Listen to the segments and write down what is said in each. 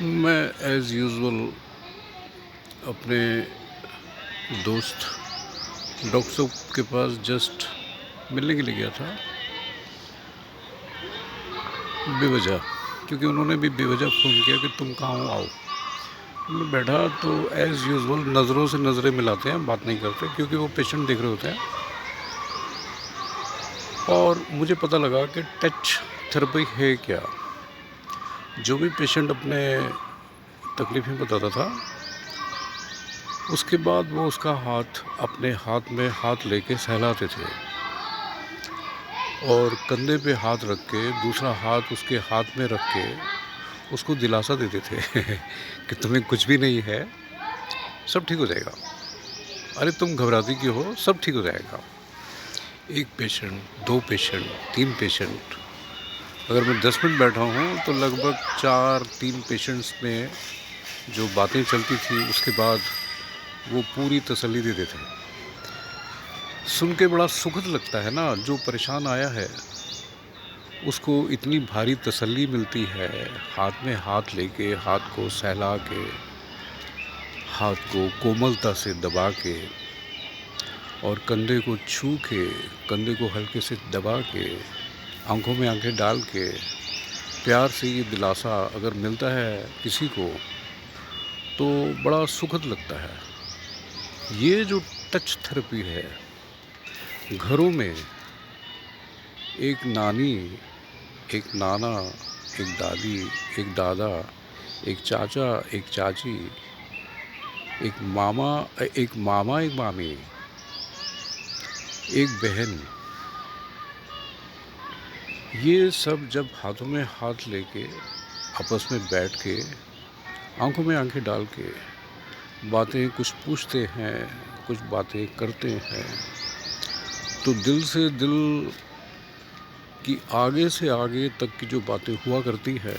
मैं as usual अपने दोस्त डॉक्टर साहब के पास जस्ट मिलने के लिए गया था बेवजह, क्योंकि उन्होंने भी बेवजह फ़ोन किया कि तुम कहाँ हो, आओ। मैं बैठा तो एज़ यूजुअल नज़रों से नज़रें मिलाते हैं, बात नहीं करते, क्योंकि वो पेशेंट देख रहे होते हैं। और मुझे पता लगा कि टच थेरेपी है क्या। जो भी पेशेंट अपने तकलीफ़ें बताता था, उसके बाद वो उसका हाथ अपने हाथ में हाथ लेके सहलाते थे और कंधे पे हाथ रख के दूसरा हाथ उसके हाथ में रख के उसको दिलासा देते थे कि तुम्हें कुछ भी नहीं है, सब ठीक हो जाएगा। अरे तुम घबराती क्यों हो, सब ठीक हो जाएगा। एक पेशेंट, 2 पेशेंट, 3 पेशेंट, अगर मैं 10 मिनट बैठा हूँ तो लगभग 3 पेशेंट्स में जो बातें चलती थी उसके बाद वो पूरी तसल्ली देते थे। सुन के बड़ा सुखद लगता है ना। जो परेशान आया है उसको इतनी भारी तसल्ली मिलती है, हाथ में हाथ लेके, हाथ को सहला के, हाथ को कोमलता से दबा के और कंधे को छू के, कंधे को हल्के से दबा के, आंखों में आंखें डाल के प्यार से ये दिलासा अगर मिलता है किसी को तो बड़ा सुखद लगता है। ये जो टच थेरेपी है, घरों में एक नानी, एक नाना, एक दादी, एक दादा, एक चाचा, एक चाची, एक मामा, एक मामी, एक बहन, ये सब जब हाथों में हाथ लेके आपस में बैठ के आंखों में आंखें डाल के बातें कुछ पूछते हैं, कुछ बातें करते हैं, तो दिल से दिल की आगे से आगे तक की जो बातें हुआ करती है,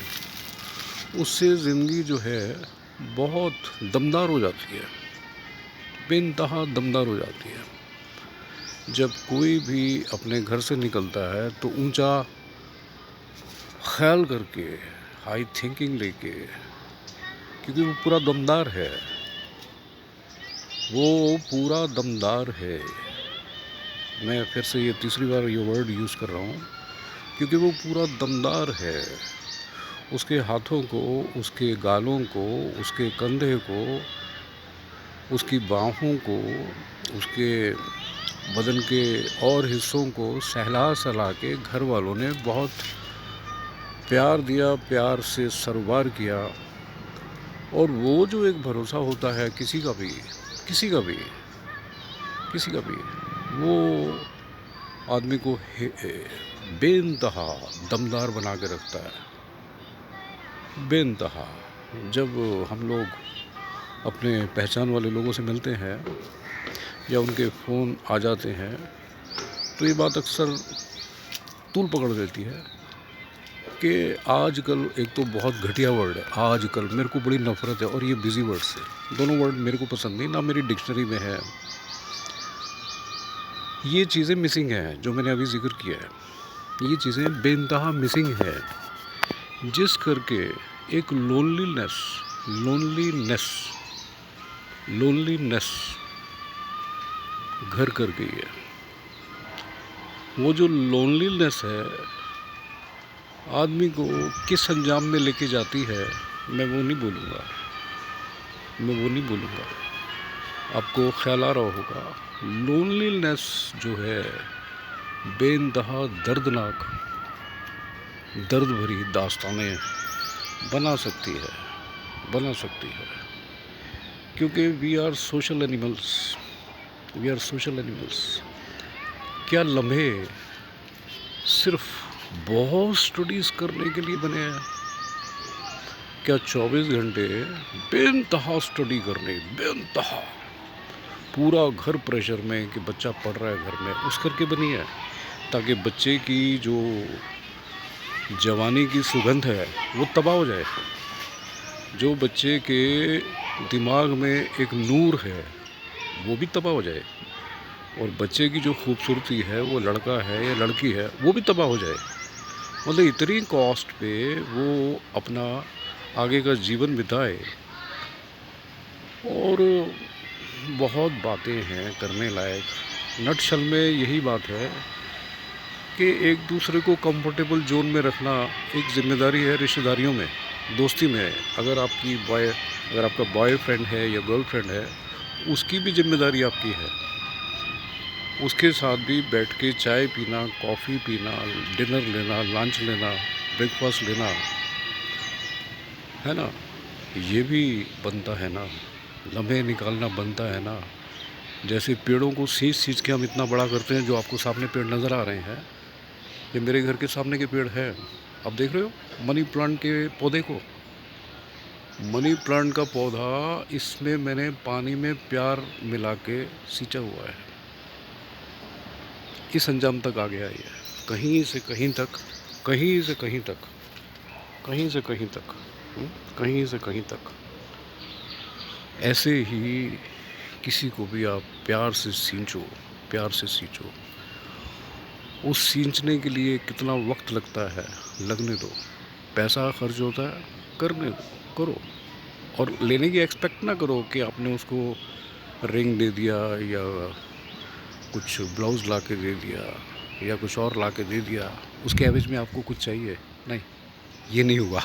उससे ज़िंदगी जो है बहुत दमदार हो जाती है, बेइंतहा दमदार हो जाती है। जब कोई भी अपने घर से निकलता है तो ऊंचा ख्याल करके, हाई थिंकिंग लेके, क्योंकि वो पूरा दमदार है, वो पूरा दमदार है। मैं फिर से ये तीसरी बार ये वर्ड यूज़ कर रहा हूँ, क्योंकि वो पूरा दमदार है। उसके हाथों को, उसके गालों को, उसके कंधे को, उसकी बाहों को, उसके बदन के और हिस्सों को सहला सहला के घर वालों ने बहुत प्यार दिया, प्यार से सरवार किया। और वो जो एक भरोसा होता है किसी का भी, किसी का भी, किसी का भी, वो आदमी को बेइंतहा दमदार बना के रखता है, बेइंतहा। जब हम लोग अपने पहचान वाले लोगों से मिलते हैं या उनके फ़ोन आ जाते हैं तो ये बात अक्सर तूल पकड़ देती है कि आजकल एक तो बहुत घटिया वर्ड है आजकल, मेरे को बड़ी नफ़रत है, और ये बिज़ी वर्ड से, दोनों वर्ड मेरे को पसंद नहीं, ना मेरी डिक्शनरी में है। ये चीज़ें मिसिंग हैं जो मैंने अभी जिक्र किया है, ये चीज़ें बेइंतहा मिसिंग है, जिस करके एक लोनलीनेस लोनलीनेस घर कर गई है। वो जो लोनलीनेस है आदमी को किस अंजाम में लेके जाती है, मैं वो नहीं बोलूँगा। आपको ख्याल आ रहा होगा, लोनलीनेस जो है बेइंतहा दर्दनाक, दर्द भरी दास्तानें बना सकती है, क्योंकि वी आर सोशल एनिमल्स। क्या लम्हे सिर्फ बहुत स्टडीज़ करने के लिए बने हैं? क्या 24 घंटे बेइंतहा स्टडी करने, बेइंतहा पूरा घर प्रेशर में कि बच्चा पढ़ रहा है घर में, उस करके बनी है ताकि बच्चे की जो जवानी की सुगंध है वो तबाह हो जाए, जो बच्चे के दिमाग में एक नूर है वो भी तबाह हो जाए, और बच्चे की जो खूबसूरती है, वो लड़का है या लड़की है, वो भी तबाह हो जाए। मतलब इतनी कॉस्ट पे वो अपना आगे का जीवन बिताए। और बहुत बातें हैं करने लायक। नटशल में यही बात है कि एक दूसरे को कंफर्टेबल जोन में रखना एक ज़िम्मेदारी है रिश्तेदारियों में, दोस्ती में। अगर आपका बॉयफ्रेंड है या गर्लफ्रेंड है, उसकी भी ज़िम्मेदारी आपकी है। उसके साथ भी बैठ के चाय पीना, कॉफ़ी पीना, डिनर लेना, लंच लेना, ब्रेकफास्ट लेना, है ना? ये भी बनता है ना, लम्हे निकालना बनता है ना। जैसे पेड़ों को सींच के हम इतना बड़ा करते हैं, जो आपको सामने पेड़ नज़र आ रहे हैं, ये मेरे घर के सामने के पेड़ हैं। आप देख रहे हो मनी प्लांट के पौधे को। मनी प्लांट का पौधा, इसमें मैंने पानी में प्यार मिला के सींचा हुआ है। इस अंजाम तक आ गया ये, कहीं से कहीं तक, कहीं से कहीं तक, कहीं से कहीं तक, कहीं से कहीं तक। ऐसे ही किसी को भी आप प्यार से सींचो, प्यार से सींचो। उस सींचने के लिए कितना वक्त लगता है, लगने दो। पैसा खर्च होता है, करने दो, करो। और लेने की एक्सपेक्ट ना करो कि आपने उसको रिंग दे दिया, या कुछ ब्लाउज़ ला के दे दिया, या कुछ और ला के दे दिया, उसके एवज में आपको कुछ चाहिए। नहीं, ये नहीं हुआ।